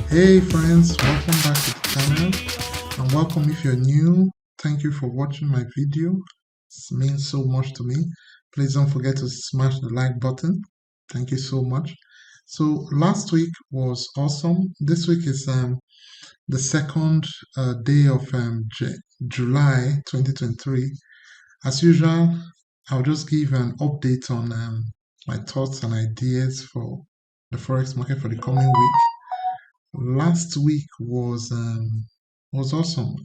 Hey friends, welcome back to the channel and welcome if you're new. Thank you for watching my video. It means so much to me. Please don't forget to smash the like button. Thank you so much. So last week was awesome. This week is the second day of July 2023. As usual, I'll just give an update on my thoughts and ideas for the Forex market for the coming week. Last week was awesome.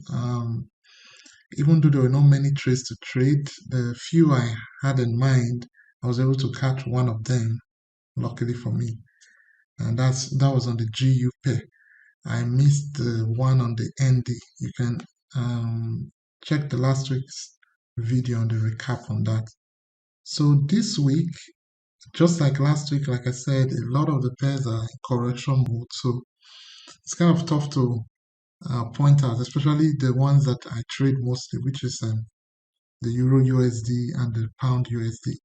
Even though there were not many trades to trade, the few I had in mind, I was able to catch one of them, luckily for me, and that was on the GU pair. I missed the one on the ND. You can check the last week's video on the recap on that. So this week, just like last week, like I said, a lot of the pairs are in correction mode, so it's kind of tough to point out, especially the ones that I trade mostly, which is the Euro USD and the Pound USD.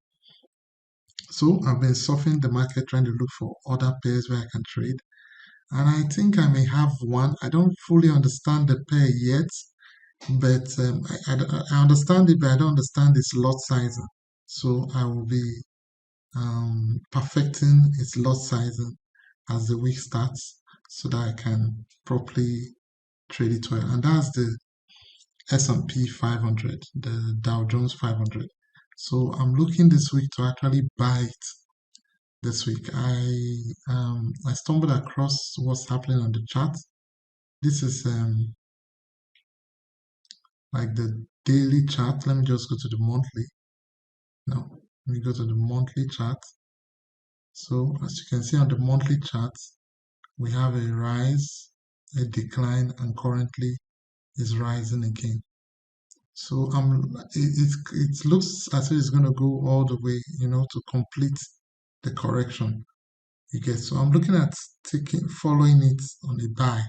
So I've been surfing the market trying to look for other pairs where I can trade. And I think I may have one. I don't fully understand the pair yet, but I understand it, but I don't understand its lot sizing. So I will be perfecting its lot sizing as the week starts so that I can properly trade it well. And that's the S&P 500, the Dow Jones 500. So I'm looking this week to actually buy it this week. I stumbled across what's happening on the chart. This is like the daily chart. Let me just go to the monthly. Now, let me go to the monthly chart. So as you can see on the monthly chart, we have a rise, a decline, and currently is rising again. So it looks as if it's going to go all the way, to complete the correction you get. So I'm looking at following it on a buy,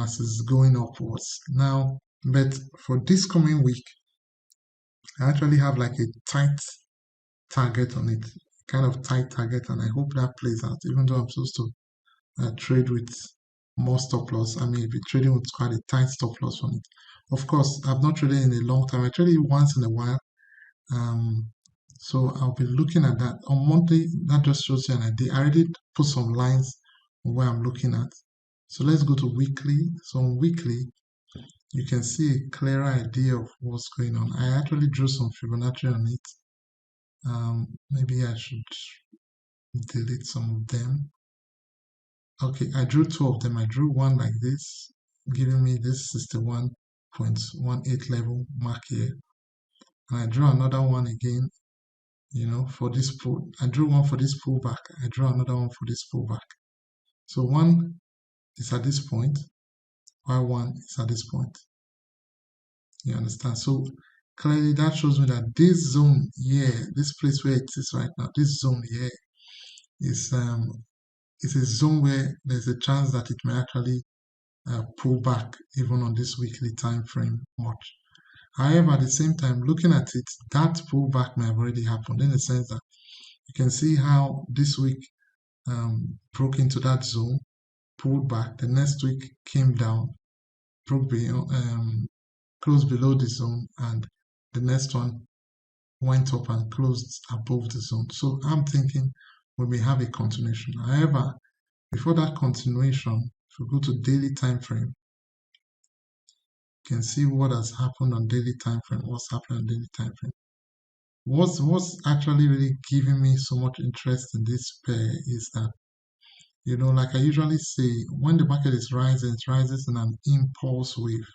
as it's going upwards. Now, but for this coming week, I actually have like a tight target on it, kind of tight target, and I hope that plays out, even though I'm supposed to trade with more stop loss. I may be trading with quite a tight stop loss on it. Of course, I've not traded in a long time. I traded once in a while. Um, so I'll be looking at that. On monthly, that just shows you an idea. I already put some lines on where I'm looking at. So let's go to weekly. So on weekly, you can see a clearer idea of what's going on. I actually drew some Fibonacci on it. Maybe I should delete some of them. Okay, I drew two of them. I drew one like this, giving me this 61.18 level mark here. And I drew another one again, for this pull. I drew one for this pullback. I drew another one for this pullback. So one is at this point, while one is at this point. You understand? So clearly that shows me that this zone here, this place where it is right now, this zone here is a zone where there's a chance that it may actually pull back even on this weekly time frame much. However, at the same time, looking at it, that pullback may have already happened in the sense that you can see how this week broke into that zone, pulled back. The next week came down, broke closed below the zone, and the next one went up and closed above the zone. So I'm thinking we may have a continuation. However, before that continuation, if we go to daily time frame, you can see what has happened on daily time frame. What's happened on daily time frame? What's actually really giving me so much interest in this pair is that, like I usually say, when the market is rising, it rises in an impulse wave.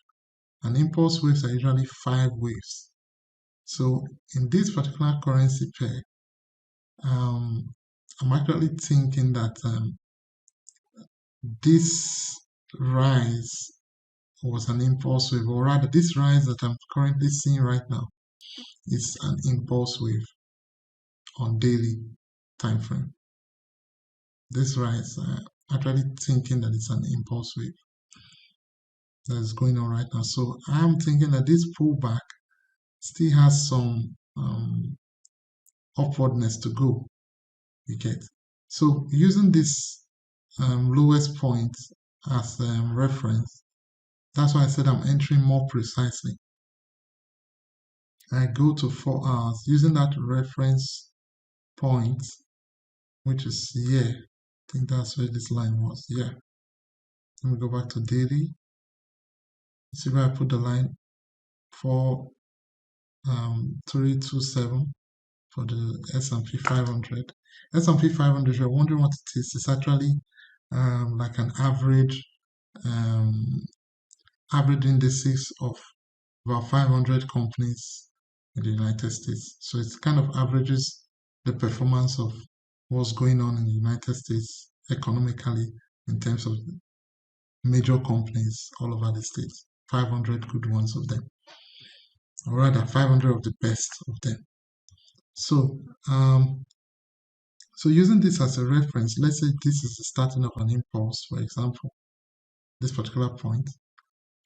And impulse waves are usually 5 waves. So in this particular currency pair, I'm actually thinking that this rise was an impulse wave, or rather, this rise that I'm currently seeing right now is an impulse wave on daily time frame. This rise, actually thinking that it's an impulse wave that is going on right now. So I'm thinking that this pullback still has some upwardness to go. You get. So using this lowest point as reference. That's why I said I'm entering more precisely. I go to 4 hours using that reference point, which is here. I think that's where this line was. Yeah. Let me go back to daily. See where I put the line for 327 for the S&P 500. S&P 500, if you're wondering what it is, it's actually like an um, average indices of about 500 companies in the United States. So it kind of averages the performance of what's going on in the United States economically in terms of major companies all over the states. 500 good ones of them, or rather 500 of the best of them. So, so using this as a reference, let's say this is the starting of an impulse, for example, this particular point.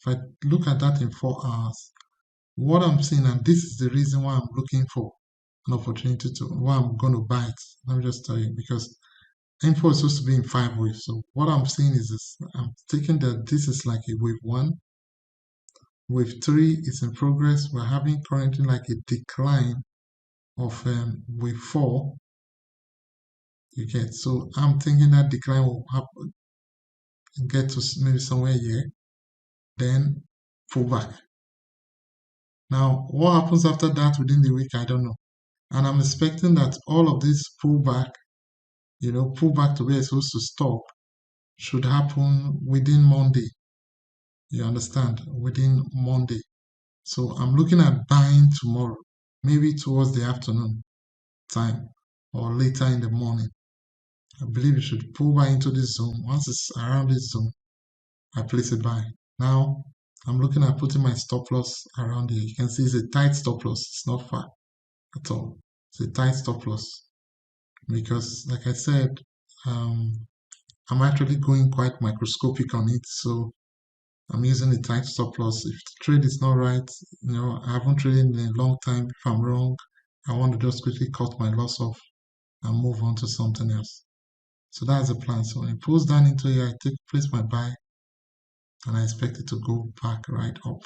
If I look at that in 4 hours, what I'm seeing, and this is the reason why I'm looking for an opportunity to, why I'm going to buy it. Let me just tell you, because info is supposed to be in 5 waves. So what I'm seeing is this, I'm taking that this is like a wave 1, wave 3 is in progress. We're having currently like a decline of wave 4. You get, so I'm thinking that decline will happen, get to maybe somewhere here, then pull back. Now, what happens after that within the week, I don't know. And I'm expecting that all of this pullback, pull back to where it's supposed to stop, should happen within Monday. You understand? Within Monday. So I'm looking at buying tomorrow, maybe towards the afternoon time or later in the morning. I believe you should pull back into this zone. Once it's around this zone, I place a buy. Now I'm looking at putting my stop loss around here. You can see it's a tight stop loss. It's not far at all. It's a tight stop loss because, like I said, um, I'm actually going quite microscopic on it. So I'm using a tight stop loss. If the trade is not right, I haven't traded in a long time. If I'm wrong, I want to just quickly cut my loss off and move on to something else. So that's the plan. So when it pulls down into here, I place my buy and I expect it to go back right up.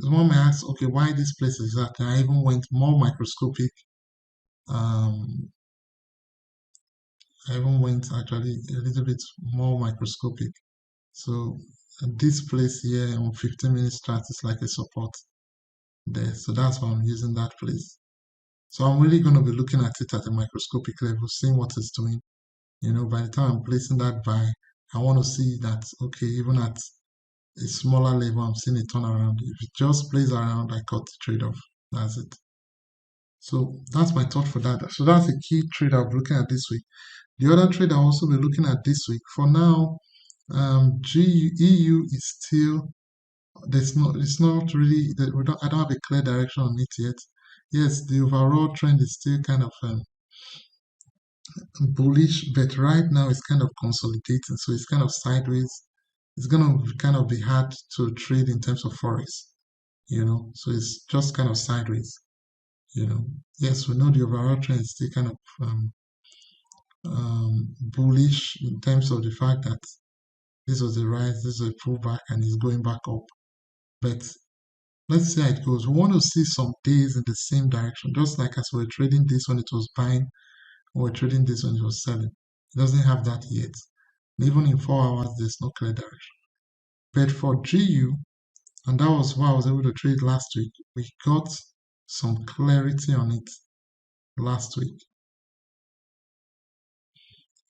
Someone may ask, okay, why this place is that? I even went more microscopic. I even went actually a little bit more microscopic. So this place here on 15 minutes chart is like a support there. So that's why I'm using that place. So I'm really going to be looking at it at a microscopic level, seeing what it's doing. By the time I'm placing that buy, I want to see that, okay, even at a smaller level, I'm seeing a turnaround. If it just plays around, I cut the trade off. That's it. So that's my thought for that. So that's a key trade I'll be looking at this week. The other trade I'll also be looking at this week. For now, EU is still it's not really I don't have a clear direction on it yet. Yes, the overall trend is still kind of bullish, but right now it's kind of consolidating, so it's kind of sideways. It's gonna kind of be hard to trade in terms of forex, so it's just kind of sideways. Yes, we know the overall trend is still kind of bullish in terms of the fact that this was a rise, this is a pullback, and it's going back up. But let's see how it goes. We want to see some days in the same direction, just like as we're trading this when it was buying, or we're trading this when it was selling. It doesn't have that yet. Even in 4 hours, there's no clear direction. But for GU, and that was why I was able to trade last week, we got some clarity on it last week.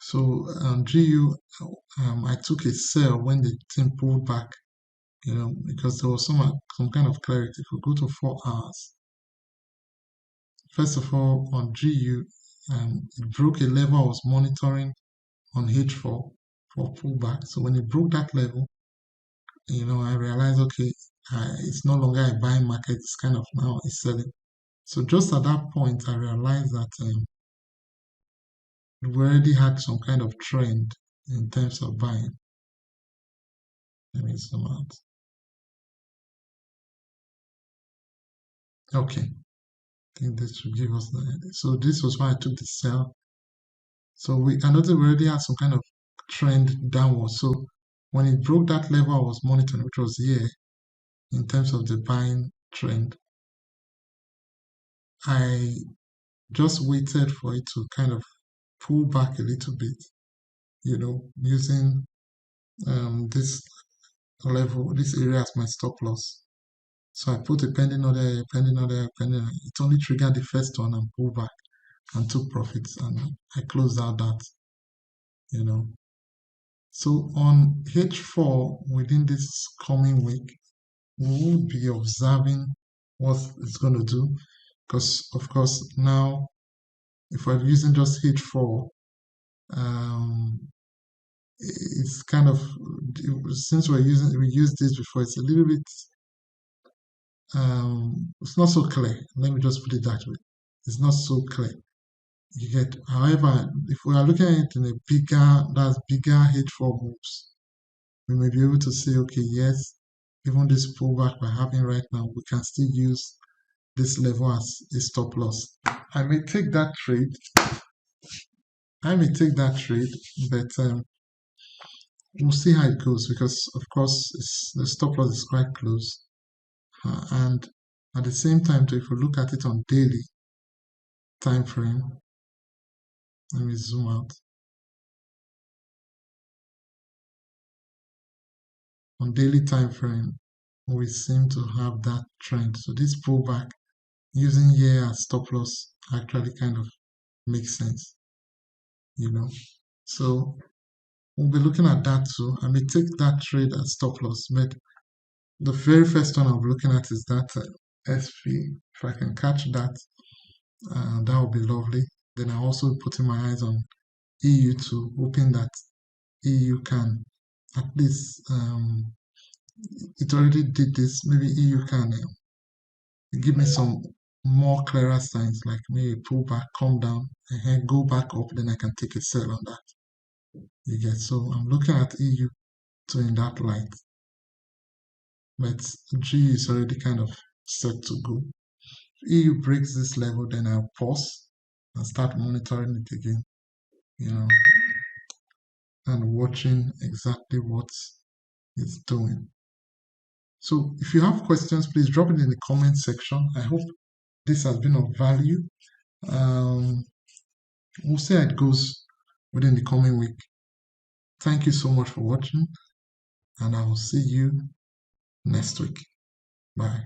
So GU, I took a sell when the thing pulled back, because there was some kind of clarity. If we go to 4 hours, first of all, on GU, it broke a level I was monitoring on H4 for pullback. So when it broke that level, I realized, okay, it's no longer a buying market. It's kind of now a selling. So just at that point, I realized that we already had some kind of trend in terms of buying. Let me zoom out. Okay, I think this should give us the idea. So this was why I took the sell So I noticed we already had some kind of trend downward. So when it broke that level I was monitoring, which was here in terms of the buying trend, I just waited for it to kind of pull back a little bit, using this level, this area as my stop loss. So I put a pending order, pending order, pending order. It only triggered the first one and pulled back and took profits, and I closed out that, you know. So on H4 within this coming week, we will be observing what it's going to do, because of course now if we're using just H4, um, it's kind of, since we used this before, it's a little bit, it's not so clear. Let me just put it that way. It's not so clear. You get, however, if we are looking at it in a bigger H4 moves, we may be able to say, okay, yes, even this pullback we're having right now, we can still use this level as a stop loss. I may take that trade. But we'll see how it goes, because of course the stop loss is quite close. And at the same time, too, if we look at it on daily time frame, let me zoom out. On daily time frame, we seem to have that trend. So this pullback using here as stop loss actually kind of makes sense, you know. So we'll be looking at that too. I may take that trade as stop loss, but the very first one I'll be looking at is that SV. If I can catch that, that would be lovely. Then I also putting my eyes on EU too, hoping that EU can at least, it already did this. Maybe EU can give me some more clearer signs, like maybe pull back, come down, and then go back up. Then I can take a sell on that. You get, so I'm looking at EU too in that light, but G is already kind of set to go. If EU breaks this level, then I'll pause and start monitoring it again. You know, and watching exactly what it's doing. So if you have questions, please drop it in the comment section. I hope this has been of value. Um, we'll see how it goes within the coming week. Thank you so much for watching, and I will see you next week. Bye.